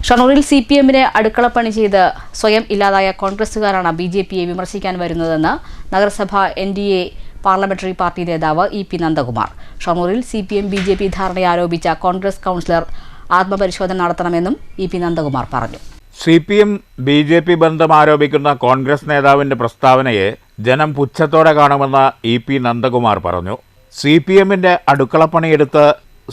ഷൊർണൂരിൽ CPM-നെ അടുക്കളപ്പണി ചെയ്ത് സ്വയം ഇല്ലാതായ കോൺഗ്രസുകാരാണ് BJP-യെ വിമർശിക്കാൻ വരുന്നതെന്ന് നഗരസഭ NDA പാർലമെന്ററി പാർട്ടി നേതാവ് EP നന്ദകുമാർ. ഷൊർണൂരിൽ CPM-BJP ധാരണയെ ആരോപിച്ച കോൺഗ്രസ് കൗൺസിലർ ആത്മപരിശോധന നടത്തണമെന്നും EP നന്ദകുമാർ പറഞ്ഞു. CPM-BJP ബന്ധം ആരോപിക്കുന്ന കോൺഗ്രസ് നേതാവിന്റെ പ്രസ്താവനയെ ജനം പുച്ഛത്തോടെ കാണുമെന്ന് EP നന്ദകുമാർ പറഞ്ഞു. CPM-ന്റെ അടുക്കളപ്പണിയെടുത്ത്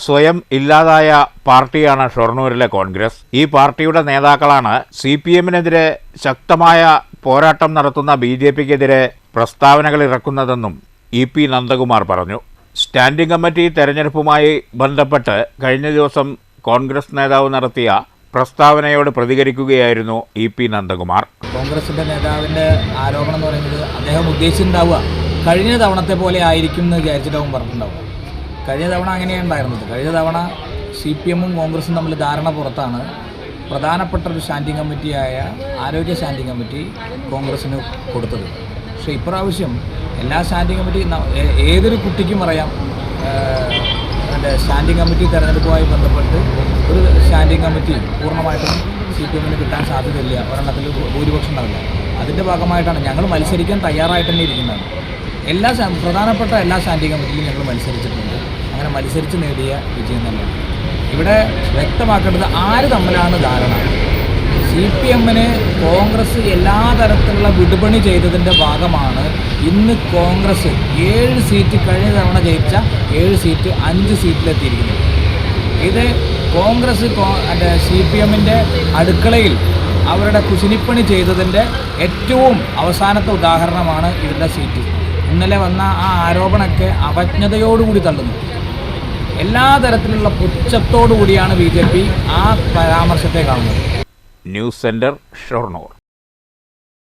സ്വയം ഇല്ലാതായ പാർട്ടിയാണ് ഷൊർണൂരിലെ കോൺഗ്രസ്. ഈ പാർട്ടിയുടെ നേതാക്കളാണ് CPM-നെതിരെ ശക്തമായ പോരാട്ടം നടത്തുന്ന BJP-ക്കെതിരെ പ്രസ്താവനകൾ ഇറക്കുന്നതെന്നും EP നന്ദകുമാർ പറഞ്ഞു. സ്റ്റാൻഡിംഗ് കമ്മിറ്റി തെരഞ്ഞെടുപ്പുമായി ബന്ധപ്പെട്ട് കഴിഞ്ഞ ദിവസം കോൺഗ്രസ് നേതാവ് നടത്തിയ പ്രസ്താവനയോട് പ്രതികരിക്കുകയായിരുന്നു EP നന്ദകുമാർ. കോൺഗ്രസിന്റെ നേതാവിന്റെ ആരോപണം എന്ന് പറയുന്നത് അദ്ദേഹം ഉദ്ദേശിച്ചിട്ടുണ്ടാവുക കഴിഞ്ഞ തവണത്തെ പോലെ ആയിരിക്കും എന്ന് വിചാരിച്ചിട്ടാവും പറഞ്ഞിട്ടുണ്ടാവുക. കഴിഞ്ഞ തവണ അങ്ങനെയാണ് ഉണ്ടായിരുന്നത്. കഴിഞ്ഞ തവണ CPM-ഉം കോൺഗ്രസും തമ്മിൽ ധാരണ പുറത്താണ് പ്രധാനപ്പെട്ട ഒരു സ്റ്റാൻഡിംഗ് കമ്മിറ്റിയായ ആരോഗ്യ സ്റ്റാൻഡിംഗ് കമ്മിറ്റി കോൺഗ്രസിന് കൊടുത്തത്. പക്ഷേ ഇപ്രാവശ്യം എല്ലാ സ്റ്റാൻഡിംഗ് കമ്മിറ്റി ഏതൊരു കുട്ടിക്കും അറിയാം, സ്റ്റാൻഡിംഗ് കമ്മിറ്റി തെരഞ്ഞെടുപ്പുമായി ബന്ധപ്പെട്ട് ഒരു സ്റ്റാൻഡിംഗ് കമ്മിറ്റി പൂർണ്ണമായിട്ടും CPM-ന് കിട്ടാൻ സാധ്യതയില്ല, ഒരെണ്ണത്തിൽ ഭൂരിപക്ഷം ഉണ്ടാവില്ല. അതിൻ്റെ ഭാഗമായിട്ടാണ് ഞങ്ങൾ മത്സരിക്കാൻ തയ്യാറായിട്ട് തന്നെ ഇരിക്കുന്നത്. പ്രധാനപ്പെട്ട എല്ലാ സ്റ്റാൻഡിംഗ് കമ്മിറ്റിയിലും ഞങ്ങൾ മത്സരിച്ചിട്ടുണ്ട്. അങ്ങനെ മത്സരിച്ച് നേടിയ വിജയം തന്നെയാണ്. ഇവിടെ വ്യക്തമാക്കേണ്ടത് ആര് തമ്മിലാണ് ധാരണ. CPM-ന് കോൺഗ്രസ് എല്ലാ തരത്തിലുള്ള വിടുപണി ചെയ്തതിൻ്റെ ഭാഗമാണ് ഇന്ന് കോൺഗ്രസ് 7 സീറ്റ് കഴിഞ്ഞ തവണ ജയിച്ച 7 സീറ്റ് 5 സീറ്റിലെത്തിയിരിക്കുന്നത്. ഇത് കോൺഗ്രസ് CPM-ന്റെ അടുക്കളയിൽ അവരുടെ കുശിനിപ്പണി ചെയ്തതിൻ്റെ ഏറ്റവും അവസാനത്തെ ഉദാഹരണമാണ് ഇവരുടെ സീറ്റ്. ഇന്നലെ വന്ന ആ ആരോപണമൊക്കെ അവജ്ഞതയോടുകൂടി തള്ളുന്നു. എല്ലാ തരത്തിലുള്ള പുച്ഛത്തോടു കൂടിയാണ് BJP ആ പരാമർശത്തെ കാണുന്നത്. News centre Shoranur.